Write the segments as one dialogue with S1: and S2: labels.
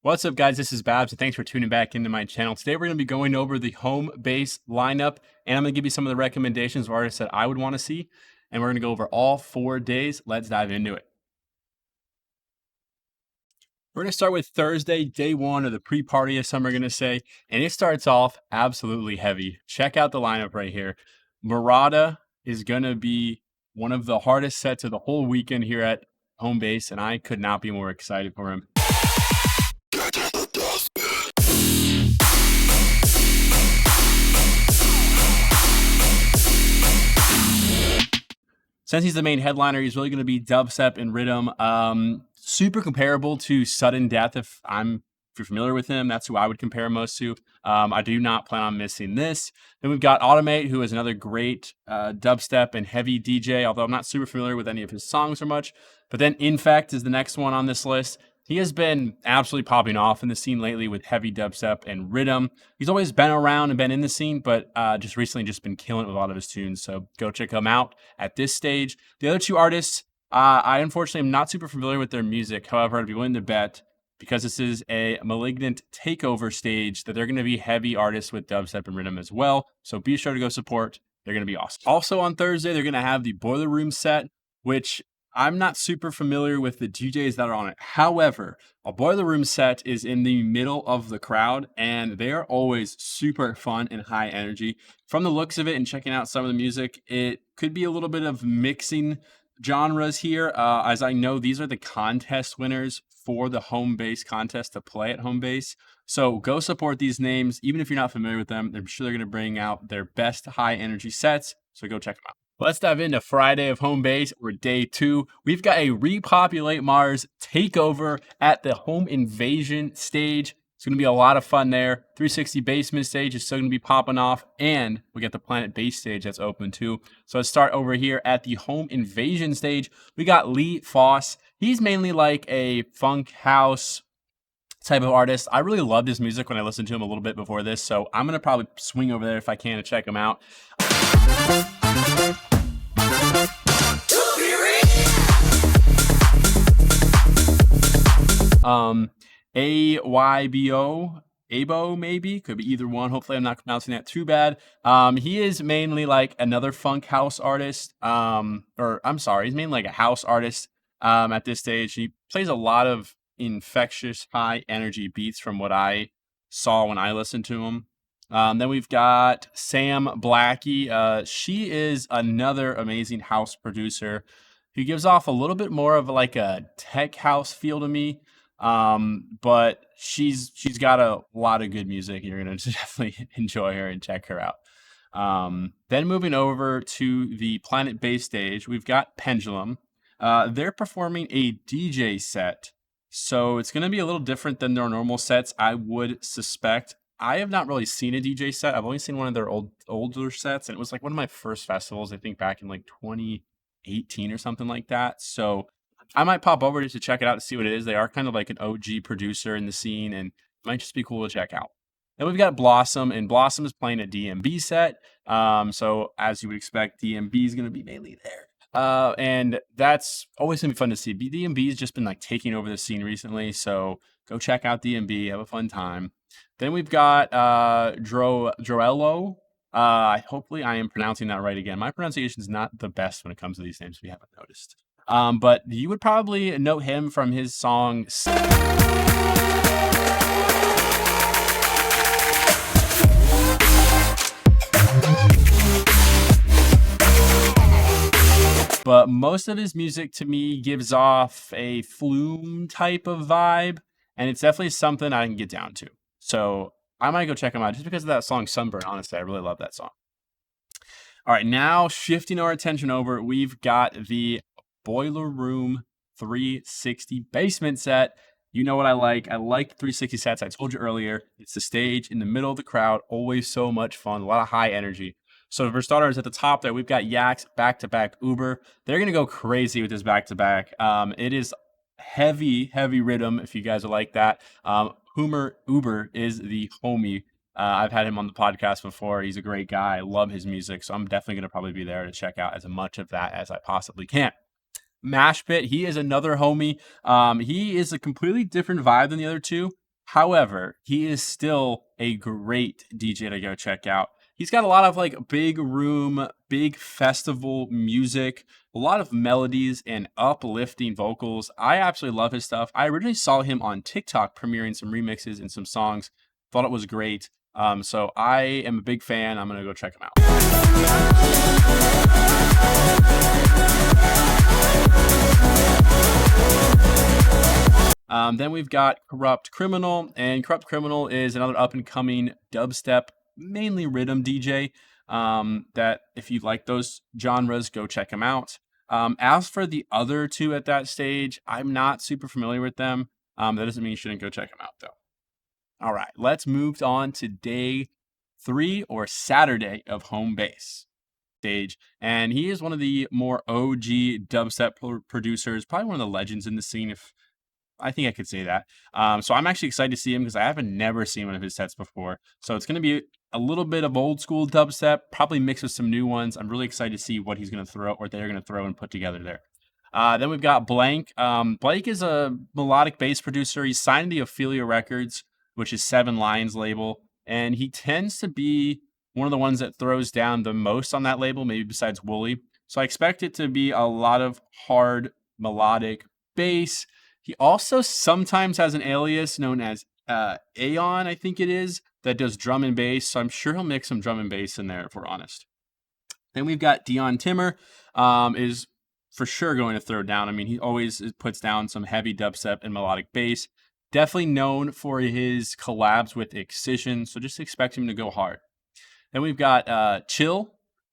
S1: What's up, guys? This is Babs, and thanks for tuning back into my channel. Today, we're going to be going over the home base lineup, and I'm going to give you some of the recommendations of artists that I would want to see, and we're going to go over all 4 days. Let's dive into it. We're going to start with Thursday, day 1 of the pre-party, as some are going to say, and it starts off absolutely heavy. Check out the lineup right here. Murata is going to be one of the hardest sets of the whole weekend here at home base, and I could not be more excited for him. Since he's the main headliner, he's really going to be dubstep and rhythm. Super comparable to Sudden Death. If you're familiar with him, that's who I would compare most to. I do not plan on missing this. Then we've got Automate, who is another great dubstep and heavy DJ, although I'm not super familiar with any of his songs or much. But then Infect is the next one on this list. He has been absolutely popping off in the scene lately with heavy dubstep and rhythm. He's always been around and been in the scene, but just recently just been killing it with a lot of his tunes. So go check him out at this stage. The other 2 artists, I unfortunately am not super familiar with their music. However, I'd be willing to bet, because this is a Malignant takeover stage, that they're going to be heavy artists with dubstep and rhythm as well. So be sure to go support. They're going to be awesome. Also on Thursday, they're going to have the Boiler Room set, which I'm not super familiar with the DJs that are on it. However, a Boiler Room set is in the middle of the crowd, and they are always super fun and high energy. From the looks of it and checking out some of the music, it could be a little bit of mixing genres here. As I know, these are the contest winners for the home base contest to play at home base. So go support these names. Even if you're not familiar with them, I'm sure they're going to bring out their best high energy sets. So go check them out. Let's dive into Friday of home base, or day 2. We've got a Repopulate Mars takeover at the Home Invasion stage. It's going to be a lot of fun there. 360 Basement stage is still going to be popping off, and we got the Planet Base stage that's open too. So let's start over here at the Home Invasion stage. We got Lee Foss. He's mainly like a funk house type of artist. I really loved his music when I listened to him a little bit before this, so I'm going to probably swing over there if I can to check him out. Abo maybe, could be either one. Hopefully I'm not pronouncing that too bad. He is mainly like another funk house artist, he's mainly like a house artist at this stage. He plays a lot of infectious high energy beats from what I saw when I listened to him. Then we've got Sam Blackie. She is another amazing house producer who gives off a little bit more of like a tech house feel to me. But she's got a lot of good music. You're going to definitely enjoy her and check her out. Then moving over to the Planet Base stage, we've got Pendulum. They're performing a DJ set, so it's going to be a little different than their normal sets, I would suspect. I have not really seen a DJ set. I've only seen one of their older sets, and it was like one of my first festivals, I think back in like 2018 or something like that. So I might pop over just to check it out to see what it is. They are kind of like an OG producer in the scene, and it might just be cool to check out. Then we've got Blossom, and Blossom is playing a DMB set. So as you would expect, DMB is going to be mainly there. And that's always going to be fun to see. DMB has just been like taking over the scene recently, so go check out DMB, have a fun time. Then we've got Droello. Hopefully I am pronouncing that right again. My pronunciation is not the best when it comes to these names, if you haven't noticed. But you would probably know him from his song. But most of his music to me gives off a Flume type of vibe, and it's definitely something I can get down to. So I might go check him out just because of that song Sunburn. Honestly, I really love that song. All right, now shifting our attention over, we've got the Boiler Room 360 Basement set. You know what I like. I like 360 sets. I told you earlier, it's the stage in the middle of the crowd. Always so much fun. A lot of high energy. So for starters, at the top there, we've got Yak's back-to-back Uber. They're going to go crazy with this back-to-back. It is heavy rhythm, if you guys are like that. Uber is the homie. I've had him on the podcast before. He's a great guy. I love his music. So I'm definitely going to probably be there to check out as much of that as I possibly can. Mash Pit, he is another homie. He is a completely different vibe than the other two. However, he is still a great DJ to go check out. He's got a lot of like big room, big festival music, a lot of melodies and uplifting vocals. I absolutely love his stuff. I originally saw him on TikTok premiering some remixes and some songs. Thought it was great. So I am a big fan. I'm gonna go check him out. Then we've got Corrupt Criminal, and Corrupt Criminal is another up and coming dubstep, mainly rhythm DJ. That if you like those genres, go check him out. As for the other two at that stage, I'm not super familiar with them. That doesn't mean you shouldn't go check them out though. All right, let's move on to day 3 or Saturday of home base stage. And he is one of the more OG dubstep producers, probably one of the legends in the scene, if I think I could say that. So I'm actually excited to see him because I haven't never seen one of his sets before. So it's going to be a little bit of old school dubstep, probably mixed with some new ones. I'm really excited to see what he's going to throw or they're going to throw and put together there. Then we've got Blank. Blank is a melodic bass producer. He's signed to Ophelia Records, which is Seven Lions label. And he tends to be one of the ones that throws down the most on that label, maybe besides Wooly. So I expect it to be a lot of hard melodic bass. He also sometimes has an alias known as Aeon, I think it is, that does drum and bass. So I'm sure he'll mix some drum and bass in there, if we're honest. Then we've got Dion Timmer, is for sure going to throw down. I mean, he always puts down some heavy dubstep and melodic bass. Definitely known for his collabs with Excision, so just expect him to go hard. Then we've got Chill.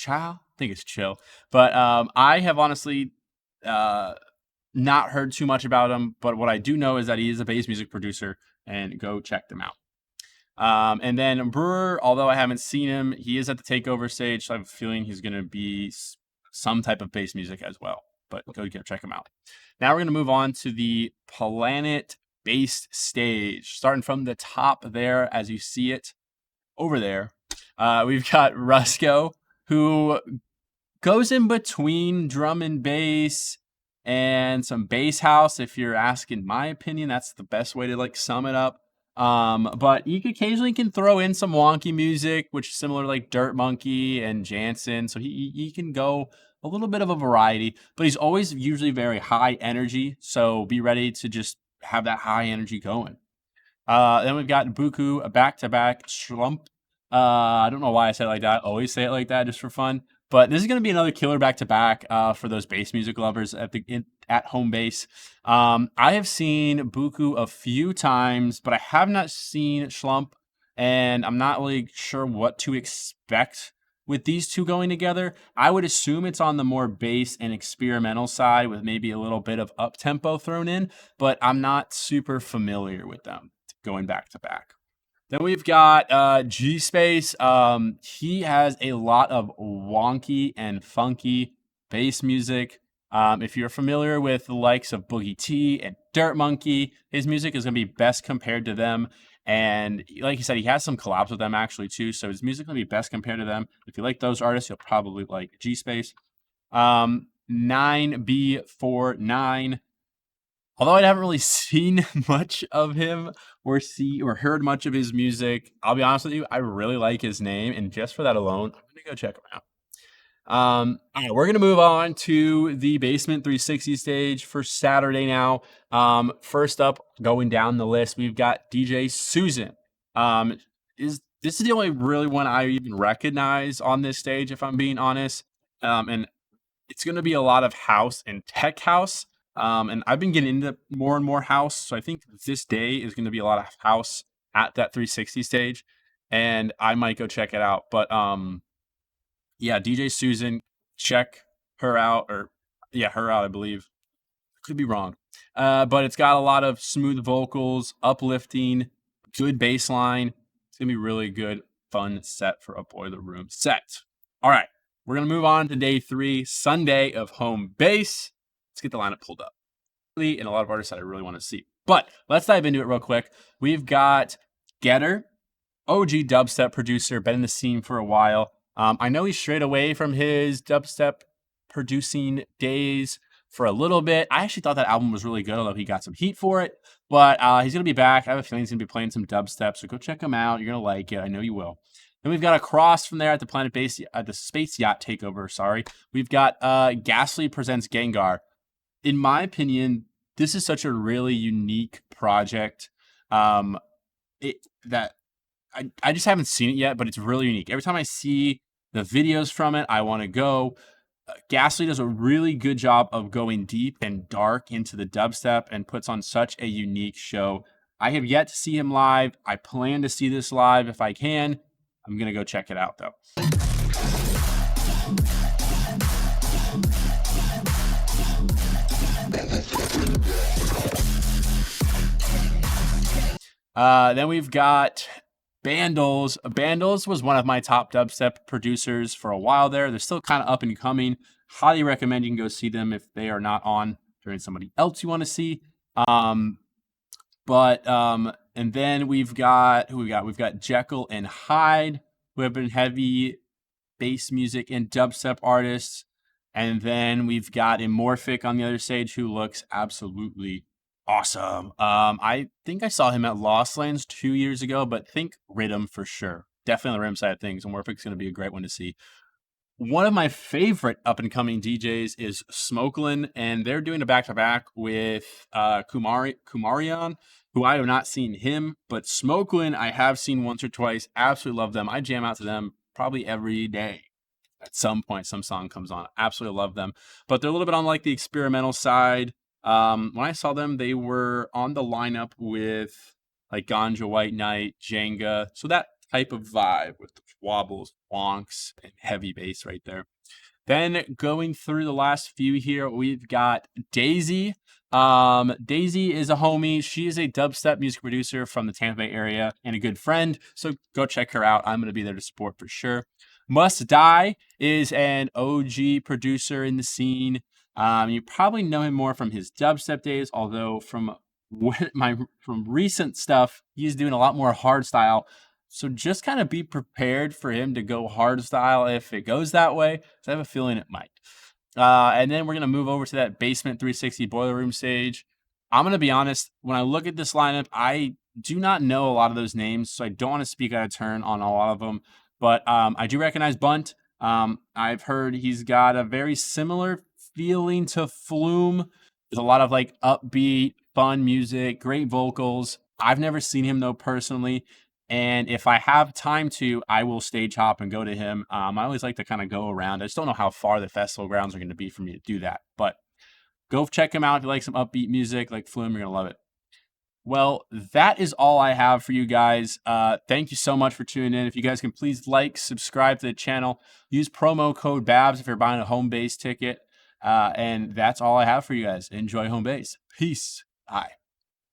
S1: I think it's Chill. But I have honestly not heard too much about him, but what I do know is that he is a bass music producer, and go check them out. And then Brewer, although I haven't seen him, he is at the takeover stage, so I have a feeling he's going to be some type of bass music as well, but go check him out. Now we're going to move on to the Planet-based stage, starting from the top there as you see it over there. We've got Rusko, who goes in between drum and bass and some bass house. If you're asking my opinion, that's the best way to like sum it up. But he occasionally can throw in some wonky music, which is similar to like Dirt Monkey and Jansen. So he can go a little bit of a variety, but he's always usually very high energy. So be ready to just have that high energy going. Then we've got Buku, a back-to-back Schlump. I don't know why I said it like that. I always say it like that just for fun. But this is going to be another killer back-to-back for those bass music lovers at home base. I have seen Buku a few times, but I have not seen Schlump, and I'm not really sure what to expect with these two going together. I would assume it's on the more bass and experimental side with maybe a little bit of up-tempo thrown in, but I'm not super familiar with them going back-to-back. Then we've got G Space. He has a lot of wonky and funky bass music. If you're familiar with the likes of Boogie T and Dirt Monkey, his music is going to be best compared to them. And like you said, he has some collabs with them actually too. So his music is going to be best compared to them. If you like those artists, you'll probably like G Space. 9B49. Although I haven't really seen much of him or heard much of his music, I'll be honest with you, I really like his name, and just for that alone, I'm gonna go check him out. All right, we're gonna move on to the Basement 360 stage for Saturday now. First up, going down the list, we've got DJ Susan. This is the only really one I even recognize on this stage, if I'm being honest. And it's gonna be a lot of house and tech house. And I've been getting into more and more house, so I think this day is going to be a lot of house at that 360 stage, and I might go check it out. But yeah, DJ Susan, check her out, her out, I believe. Could be wrong, but it's got a lot of smooth vocals, uplifting, good bass line. It's gonna be really good, fun set for a Boiler Room set. All right, we're gonna move on to day 3, Sunday of home base. Let's get the lineup pulled up. And a lot of artists that I really want to see. But let's dive into it real quick. We've got Getter, OG dubstep producer, been in the scene for a while. I know he's strayed away from his dubstep producing days for a little bit. I actually thought that album was really good, although he got some heat for it. But he's going to be back. I have a feeling he's going to be playing some dubstep, so go check him out. You're going to like it. I know you will. Then we've got across from there at the Planet Base, the Space Yacht Takeover. Sorry, we've got Ghastly presents Gengar. In my opinion, this is such a really unique project. That I just haven't seen it yet, but it's really unique. Every time I see the videos from it, I want to go. Ghastly does a really good job of going deep and dark into the dubstep and puts on such a unique show. I have yet to see him live. I plan to see this live if I can. I'm going to go check it out, though. Then we've got Bandles. Bandles was one of my top dubstep producers for a while there. They're still kind of up and coming. Highly recommend you can go see them if they are not on during somebody else you want to see. And then we've got who we got? We've got Jekyll and Hyde, who have been heavy bass music and dubstep artists. And then we've got Amorphic on the other stage, who looks absolutely awesome. I think I saw him at Lost Lands 2 years ago, but think Rhythm for sure. Definitely on the Rhythm side of things. Amorphic's going to be a great one to see. One of my favorite up and coming DJs is Smokelin, and they're doing a back to back with Kumarian, who I have not seen him, but Smokelin I have seen once or twice. Absolutely love them. I jam out to them probably every day. At some point, some song comes on. Absolutely love them, but they're a little bit on like the experimental side. When I saw them, they were on the lineup with like Ganja White Knight, Jenga, so that type of vibe with the wobbles, wonks, and heavy bass right there. Then going through the last few here, we've got Daisy. Daisy is a homie. She is a dubstep music producer from the Tampa Bay area and a good friend. So go check her out. I'm going to be there to support for sure. Must Die is an OG producer in the scene. You probably know him more from his dubstep days, although from recent stuff, he's doing a lot more hardstyle. So just kind of be prepared for him to go hardstyle if it goes that way. So I have a feeling it might. And then we're going to move over to that Basement 360 Boiler Room stage. I'm going to be honest, when I look at this lineup, I do not know a lot of those names, so I don't want to speak out of turn on a lot of them. But I do recognize Bunt. I've heard he's got a very similar feeling to Flume. There's a lot of like upbeat, fun music, great vocals. I've never seen him though personally. And if I have time to, I will stage hop and go to him. I always like to kind of go around. I just don't know how far the festival grounds are going to be for me to do that. But go check him out if you like some upbeat music like Flume. You're going to love it. Well, that is all I have for you guys. Thank you so much for tuning in. If you guys can please like, subscribe to the channel, use promo code BABS if you're buying a home base ticket. And that's all I have for you guys. Enjoy home base. Peace. Bye.